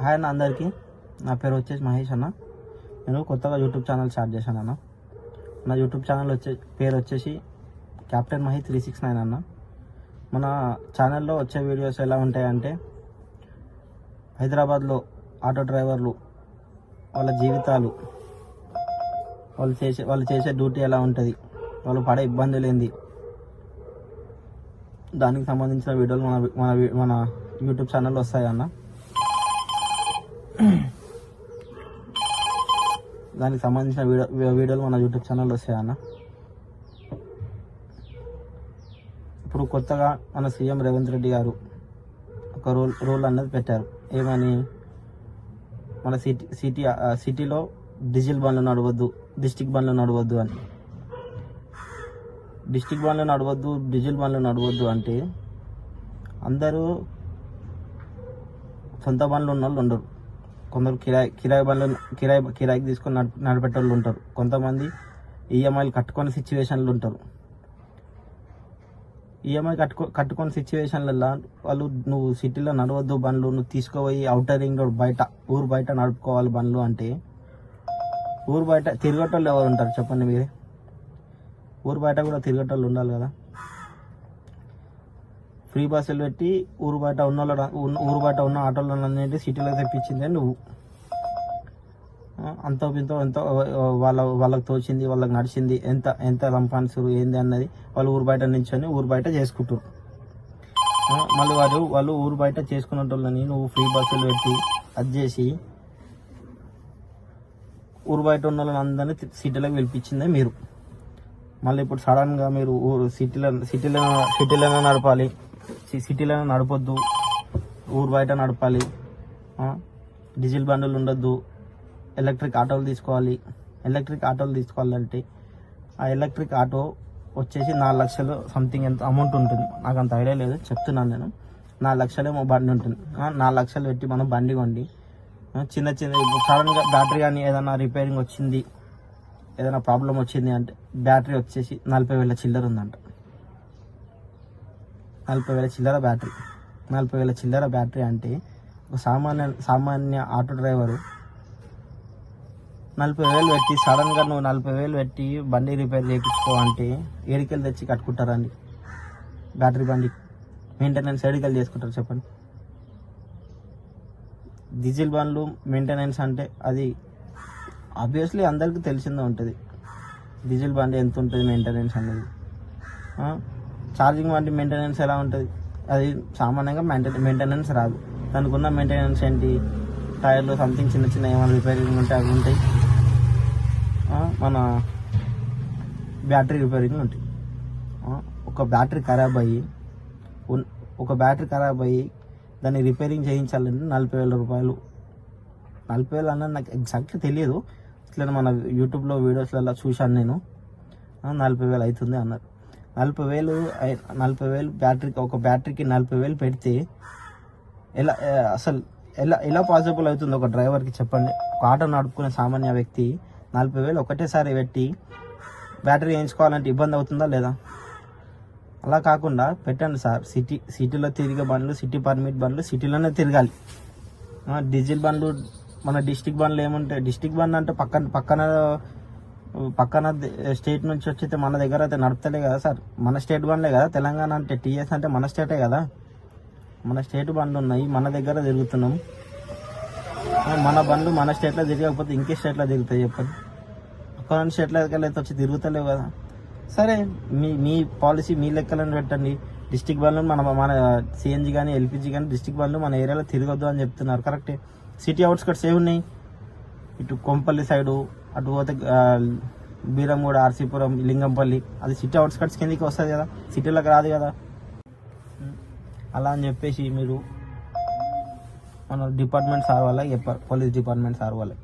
Hi అన్న అందరికీ. నా పేరు వచ్చేసి మహేష్ అన్న. నేను కొత్తగా యూట్యూబ్ ఛానల్ స్టార్ట్ చేశాను అన్న. నా యూట్యూబ్ ఛానల్ పేరు వచ్చేసి కెప్టెన్ మహి 369 అన్న. మన ఛానల్లో వచ్చే వీడియోస్ ఎలా ఉంటాయంటే హైదరాబాద్లో ఆటో డ్రైవర్లు వాళ్ళ జీవితాలు, వాళ్ళు చేసే డ్యూటీ ఎలా ఉంటుంది, వాళ్ళు పడే ఇబ్బందులు ఏంది, దానికి సంబంధించిన వీడియోలు మన యూట్యూబ్ ఛానల్లో వస్తాయన్న. దానికి సంబంధించిన వీడియోలు మన యూట్యూబ్ ఛానల్లో వస్తాయన్న. ఇప్పుడు కొత్తగా మన సీఎం రేవంత్ రెడ్డి గారు ఒక రూల్ అన్నది పెట్టారు. ఏమని, మన సిటీలో డీజిల్ బండ్లు నడవద్దు, డిస్టిక్ బండ్లు నడవద్దు అని. డిస్టిక్ బండ్లు నడవద్దు, డీజిల్ బండ్లు నడవద్దు అంటే అందరూ సొంత బండ్లు ఉన్న వాళ్ళు ఉండరు. కొందరు కిరాయి బండ్లు కిరాయికి తీసుకొని నడిపేటోళ్ళు ఉంటారు. కొంతమంది ఈఎంఐలు కట్టుకునే సిచ్యువేషన్లు ఉంటారు. ఈఎంఐ కట్టుకునే సిచ్యువేషన్లలో వాళ్ళు నువ్వు సిటీలో నడవద్దు బండ్లు, నువ్వు తీసుకుపోయి అవుటర్ రింగ్ రోడ్ బయట, ఊరు బయట నడుపుకోవాలి బండ్లు అంటే ఊరు బయట తిరిగేటోళ్ళు ఎవరు ఉంటారు చెప్పండి మీరే? ఊరు బయట కూడా తిరిగేటోళ్ళు ఉండాలి కదా. ఫ్రీ బస్సులు పెట్టి ఊరు బయట ఉన్న ఆటోలన్నింటి సిటీలో తెప్పించిందే నువ్వు. అంతో ఎంతో వాళ్ళకి తోచింది, వాళ్ళకి నడిచింది, ఎంత సంపాదించరు ఏంది అన్నది వాళ్ళు ఊరు బయట నించొని ఊరు బయట చేసుకుంటారు. మళ్ళీ వాళ్ళు ఊరు బయట చేసుకునేటోళ్ళని నువ్వు ఫ్రీ బస్సులు పెట్టి అది చేసి ఊరు బయట ఉన్న వాళ్ళందరినీ సిటీలోకి పిలిపించిందే మీరు. మళ్ళీ ఇప్పుడు సడన్గా మీరు సిటీలోనే నడపాలి, సిటీలోనే నడపొద్దు, ఊరు బయట నడపాలి, డీజిల్ బండ్లు ఉండొద్దు, ఎలక్ట్రిక్ ఆటోలు తీసుకోవాలి. ఎలక్ట్రిక్ ఆటోలు తీసుకోవాలంటే ఆ ఎలక్ట్రిక్ ఆటో వచ్చేసి 4 లక్షలు సంథింగ్ ఎంత అమౌంట్ ఉంటుంది, నాకు అంత ఐడియా లేదు, చెప్తున్నాను నేను. 4 లక్షలేమో బండి ఉంటుంది. 4 లక్షలు పెట్టి మనం బండి కొండి చిన్న సడన్గా బ్యాటరీ కానీ ఏదైనా రిపేరింగ్ వచ్చింది, ఏదైనా ప్రాబ్లం వచ్చింది అంటే బ్యాటరీ వచ్చేసి 40,000 చిల్లర ఉందంట. 40,000 చిల్లర బ్యాటరీ. 40,000 చిల్లర బ్యాటరీ అంటే ఒక సామాన్య ఆటో డ్రైవరు 40,000 పెట్టి సడన్గా నువ్వు 40,000 పెట్టి బండి రిపేర్ చేయించుకోవాలంటే ఏడికెళ్ళి తెచ్చి కట్టుకుంటారండి? బ్యాటరీ బండి మెయింటెనెన్స్ ఏడికెళ్ళి చేసుకుంటారు చెప్పండి? డీజిల్ బండ్లు మెయింటెనెన్స్ అంటే అది ఆబ్వియస్లీ అందరికీ తెలిసిందే ఉంటుంది. డీజిల్ బండి ఎంత ఉంటుంది మెయింటెనెన్స్ అనేది. ఛార్జింగ్ బండి మెయింటెనెన్స్ ఎలా ఉంటుంది? అది సామాన్యంగా మెయింటెనెన్స్ రాదు. దానికి ఉన్న మెయింటెనెన్స్ ఏంటి? టైర్లు సంథింగ్ చిన్న ఏమైనా రిపేరింగ్ ఉంటే అవి ఉంటాయి. మన బ్యాటరీ రిపేరింగ్ ఉంటాయి. ఒక బ్యాటరీ ఖరాబ్ అయ్యి దాన్ని రిపేరింగ్ చేయించాలంటే 40,000 రూపాయలు. 40,000 అన్నది నాకు ఎగ్జాక్ట్గా తెలియదు, ఇట్లా మన యూట్యూబ్లో వీడియోస్లలో చూశాను నేను. 40,000 అవుతుంది అన్నారు. 40,000 బ్యాటరీకి, ఒక బ్యాటరీకి 40,000 పెడితే ఎలా పాసిబుల్ అవుతుంది ఒక డ్రైవర్కి చెప్పండి? ఒక ఆటో నడుపుకునే సామాన్య వ్యక్తి 40,000 ఒకటేసారి పెట్టి బ్యాటరీ వేయించుకోవాలంటే ఇబ్బంది అవుతుందా లేదా? అలా కాకుండా పెట్టండి సార్. సిటీలో తిరిగే బండ్లు, సిటీ పర్మిట్ బండ్లు సిటీలోనే తిరగాలి. డీజిల్ బండ్లు మన డిస్టిక్ బండ్లు ఏముంటాయి? డిస్టిక్ బండ్ అంటే పక్కన స్టేట్ నుంచి వచ్చితే మన దగ్గర అయితే నడుపుతలే కదా సార్. మన స్టేట్ బండ్లే కదా. తెలంగాణ అంటే టీఎస్ అంటే మన స్టేటే కదా. మన స్టేట్ బండ్లు ఉన్నాయి, మన దగ్గర తిరుగుతున్నాం. మన బండ్లు మన స్టేట్లో తిరగకపోతే ఇంకే స్టేట్లో తిరుగుతాయి చెప్పండి? ఒక్క స్టేట్లో అయితే వచ్చి తిరుగుతలేవు కదా. సరే, మీ పాలసీ మీ లెక్కలను పెట్టండి. డిస్టిక్ బండ్లు మన సిఎన్జి కానీ ఎల్పిజి కానీ డిస్టిక్ బండ్లు మన ఏరియాలో తిరగొద్దు అని చెప్తున్నారు, కరెక్టే. సిటీ అవుట్స్కట్స్ ఏమున్నాయి? ఇటు కొంపల్లి సైడు, అటు పోతే బీరంగూడ, ఆర్సీపురం, లింగంపల్లి, అది సిటీ అవుట్స్కట్స్ కిందకి వస్తుంది కదా, సిటీలోకి రాదు కదా. అలా అని చెప్పేసి మీరు మన డిపార్ట్మెంట్ సార్ వాళ్ళకి చెప్పారు, పోలీస్ డిపార్ట్మెంట్ సార్ వాళ్ళకి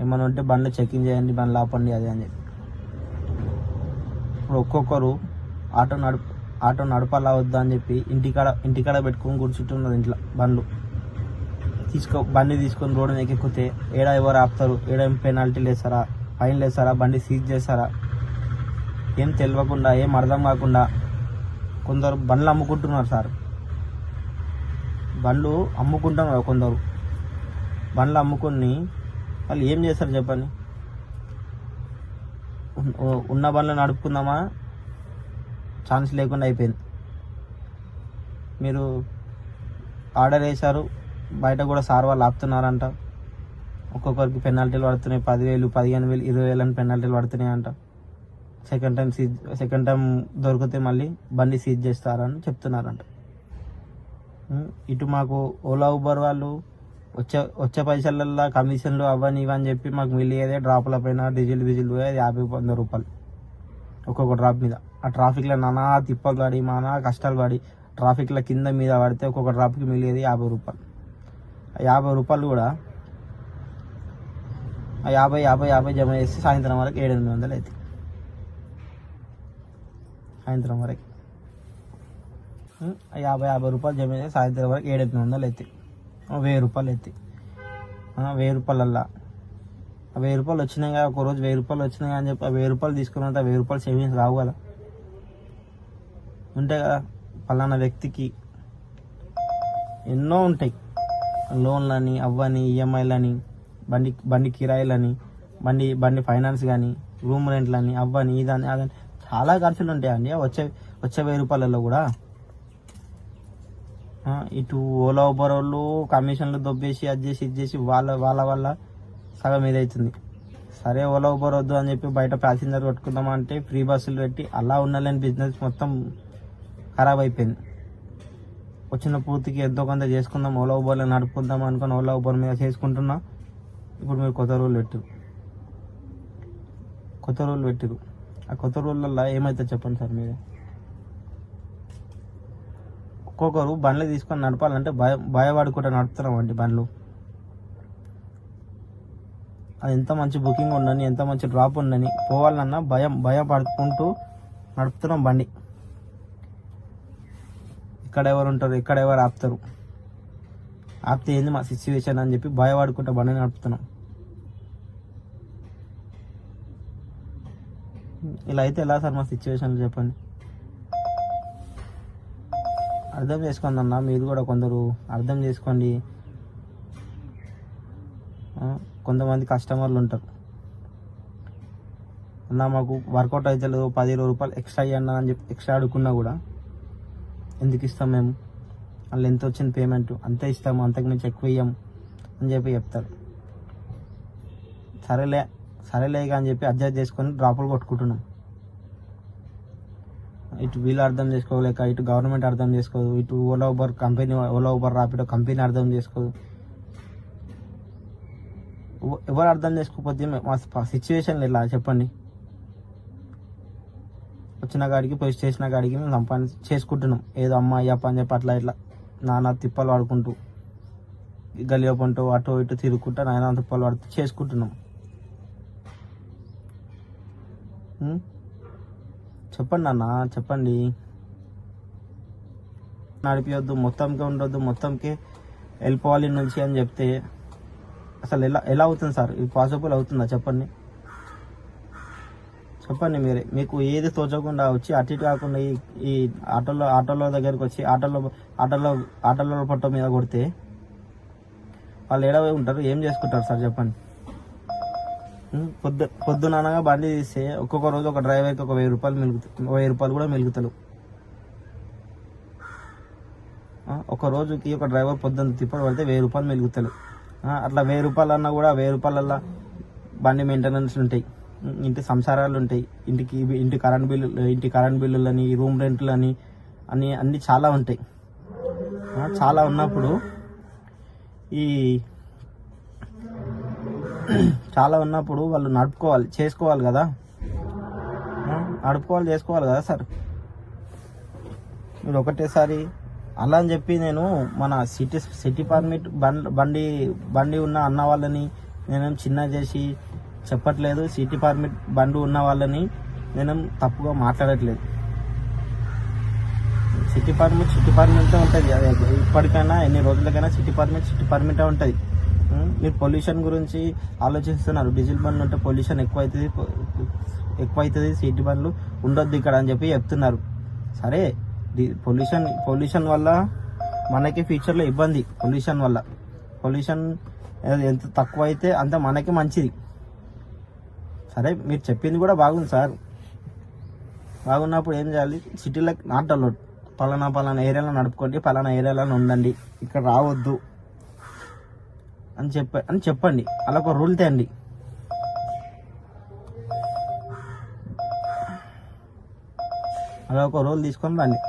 ఏమన్నా ఉంటే బండ్లు చెకింగ్ చేయండి, బండ్లు ఆపండి అది అని చెప్పి. ఇప్పుడు ఒక్కొక్కరు ఆటో నడపాలా వద్దా అని చెప్పి ఇంటికాడ పెట్టుకొని కూర్చుంటున్నారు ఇంట్లో. బండి తీసుకొని రోడ్డు ఎక్కితే ఏడా ఎవరు ఆపుతారు? ఏడా ఏం పెనాల్టీలు వేస్తారా, ఫైన్లు వేస్తారా, బండి సీజ్ చేస్తారా? ఏం తెలియకుండా, ఏం అర్థం కాకుండా కొందరు బండ్లు అమ్ముకుంటున్నారు సార్. బండ్లు అమ్ముకుంటున్నారు కొందరు. బండ్లు అమ్ముకొని వాళ్ళు ఏం చేస్తారు చెప్పండి? ఉన్న బండ్లు నడుపుకుందామా ఛాన్స్ లేకుండా అయిపోయింది. మీరు ఆర్డర్ వేశారు, బయట కూడా సార్ వాళ్ళు ఆపుతున్నారంట. ఒక్కొక్కరికి పెనాల్టీలు పడుతున్నాయి, 10,000, 15,000, 20,000 అని పెనాల్టీలు పడుతున్నాయి అంట. సెకండ్ టైం దొరికితే మళ్ళీ బండి సీజ్ చేస్తారని చెప్తున్నారంట. ఇటు మాకు ఓలా ఊబర్ వాళ్ళు వచ్చే పైసలల్లో కమిషన్లు అవన్నీ ఇవని చెప్పి మాకు మిగిలిదే డ్రాపుల పైన డీజిల్ 50-100 రూపాయలు ఒక్కొక్క డ్రాప్ మీద. ఆ ట్రాఫిక్లో నానా తిప్పలు పడి నానా కష్టాలు పడి ట్రాఫిక్లో కింద మీద పడితే ఒక్కొక్క డ్రాప్కి మిగిలేది 50 రూపాయలు. ఆ 50 రూపాయలు కూడా 50 జమ చేసి సాయంత్రం వరకు 700-800 అవుతాయి. సాయంత్రం వరకు 50 రూపాయలు జమ చేసి సాయంత్రం వరకు 700-800 అవుతాయి. 1000 రూపాయలు అవుతాయి. 1000 రూపాయలల్లా 1000 రూపాయలు వచ్చినాయి కదా, ఒకరోజు 1000 రూపాయలు వచ్చినాయి అని చెప్పి 1000 రూపాయలు తీసుకున్నంత 1000 రూపాయలు సేవింగ్స్ రావు కదా. ఉంటాయి కదా, పలానా వ్యక్తికి ఎన్నో ఉంటాయి, లోన్లని అవ్వని ఈఎంఐలని బండి కిరాయిలని బండి ఫైనాన్స్ కానీ రూమ్ రెంట్లని అవ్వని ఇదని అదని చాలా ఖర్చులు ఉంటాయండి వచ్చే 1000 రూపాయలలో కూడా. ఇటు ఓలా ఊబర్ వాళ్ళు కమిషన్లు దొబ్బేసి అది చేసి ఇది చేసి వాళ్ళ వల్ల సగం ఇదవుతుంది. సరే ఓలా ఊబర్ వద్దు అని చెప్పి బయట ప్యాసింజర్ కొట్టుకుందామంటే ఫ్రీ బస్సులు పెట్టి అలా ఉండలేని బిజినెస్ మొత్తం ఖరాబ్ అయిపోయింది. వచ్చిన పూర్తికి ఎంతో కొంత చేసుకుందాం, ఓలా ఊబర్లో నడుపుకుందాం అనుకుని ఓలా ఊబర్ మీద చేసుకుంటున్నా. ఇప్పుడు మీరు కొత్త రూల్ పెట్టారు. ఆ కొత్త రూళ్ళల్లో ఏమవుతుంది చెప్పండి సార్ మీరే? ఒక్కొక్కరు బండ్లు తీసుకొని నడపాలంటే భయపడుకుంటూ నడుపుతున్నామండి బండ్లు. అది ఎంత మంచి బుకింగ్ ఉండని, ఎంత మంచి డ్రాప్ ఉండని, పోవాలన్నా భయపడుకుంటూ నడుపుతున్నాం బండి. ఎక్కడెవరు ఉంటారు, ఎక్కడెవరు ఆపుతారు, ఆపితే ఏంది మా సిచ్యువేషన్ అని చెప్పి భయపడుకుంటూ బండి నడుపుతున్నాం. ఇలా అయితే ఎలా సార్ మా సిచ్యువేషన్ చెప్పండి? అర్థం చేసుకోండి అన్న, మీరు కూడా కొందరు అర్థం చేసుకోండి. కొంతమంది కస్టమర్లు ఉంటారు, అన్న మాకు వర్కౌట్ అయితే 10-20 రూపాయలు ఎక్స్ట్రా ఇవ్వండి అని చెప్పి ఎక్స్ట్రా అడుగుకున్నా కూడా ఎందుకు ఇస్తాం మేము, వాళ్ళు ఎంత వచ్చింది పేమెంట్ అంతే ఇస్తాము, అంతకు మించి ఎక్కువ ఇయ్యం అని చెప్పి చెప్తారు. సరేలే అని చెప్పి అడ్జస్ట్ చేసుకొని డ్రాపులు కొట్టుకుంటున్నాం. ఇటు వీళ్ళు అర్థం చేసుకోలేక, ఇటు గవర్నమెంట్ అర్థం చేసుకోదు, ఇటు ఓలా ఊబర్ రాపిడో కంపెనీ అర్థం చేసుకోదు. ఎవరు అర్థం చేసుకోకపోతే మా సిచ్యువేషన్ ఇలా చెప్పండి? వచ్చిన కాడికి పోయి చేసిన కాడికి మేము సంపాదించి చేసుకుంటున్నాం, ఏదో అమ్మ అయ్యప్ప అని చెప్పి అట్లా ఇట్లా నానా తిప్పలు పడుకుంటూ గలియో పంటూ అటు ఇటు తిరుగుకుంటూ నాయన తిప్పలు పడుతూ చేసుకుంటున్నాం. చెప్పండి అన్న, చెప్పండి. నడిపియొద్దు, మొత్తంకే ఉండొద్దు, మొత్తంకే వెళ్ళిపోవాలి నుంచి అని చెప్తే అసలు ఎలా అవుతుంది సార్? ఇది పాసిబుల్ అవుతుందా చెప్పండి? మీరే. మీకు ఏది తోచకుండా వచ్చి అటు ఇటు కాకుండా ఈ ఆటోలో దగ్గరికి వచ్చి ఆటోలో పట్ట మీద కొడితే వాళ్ళు ఏడవై ఉంటారు, ఏం చేసుకుంటారు సార్ చెప్పండి? పొద్దుననగా బండి తీస్తే ఒక్కొక్క రోజు ఒక డ్రైవర్కి ఒక 1000 రూపాయలు మిగులుతాయి, 1000 రూపాయలు కూడా మిగులుతారు. ఒక రోజుకి ఒక డ్రైవర్ పొద్దున్న తిప్పలు పడితే 1000 రూపాయలు మిగులుతారు. అట్లా 1000 రూపాయలు అన్నా కూడా 1000 రూపాయలల్లో బండి మెయింటెనెన్స్ ఉంటాయి, ఇంటి సంసారాలు ఉంటాయి, ఇంటి కరెంట్ బిల్లులని, రూమ్ రెంట్లని అన్నీ చాలా ఉంటాయి. చాలా ఉన్నప్పుడు వాళ్ళు చేసుకోవాలి కదా సార్. మీరు ఒకటేసారి అలా అని చెప్పి నేను మన సిటీ పర్మిట్ బండి ఉన్న అన్న వాళ్ళని నేనేం చిన్న చేసి చెప్పట్లేదు, సిటీ పర్మిట్ బండి ఉన్న వాళ్ళని నేనేం తప్పుగా మాట్లాడట్లేదు. సిటీ పర్మిట్ ఉంటుంది, అదే ఇప్పటికైనా ఎన్ని రోజులకైనా సిటీ పర్మిట్ ఉంటుంది. మీరు పొల్యూషన్ గురించి ఆలోచిస్తున్నారు, డీజిల్ బండ్లు ఉంటే పొల్యూషన్ ఎక్కువ అవుతుంది, సిటీ బండ్లు ఉండొద్దు ఇక్కడ అని చెప్పి చెప్తున్నారు. సరే, పొల్యూషన్ వల్ల మనకి ఫ్యూచర్లో ఇబ్బంది. పొల్యూషన్ ఎంత తక్కువ అయితే అంత మనకి మంచిది. సరే మీరు చెప్పింది కూడా బాగుంది సార్. బాగున్నప్పుడు ఏం చేయాలి, సిటీలో నాట్ అలౌడ్, పలానా ఏరియాలో నడుపుకోండి, పలానా ఏరియాలో ఉండండి, ఇక్కడ రావద్దు అని చెప్పండి. అలా ఒక రూల్ తేండి. అలా ఒక రూల్ తీసుకొని రండి.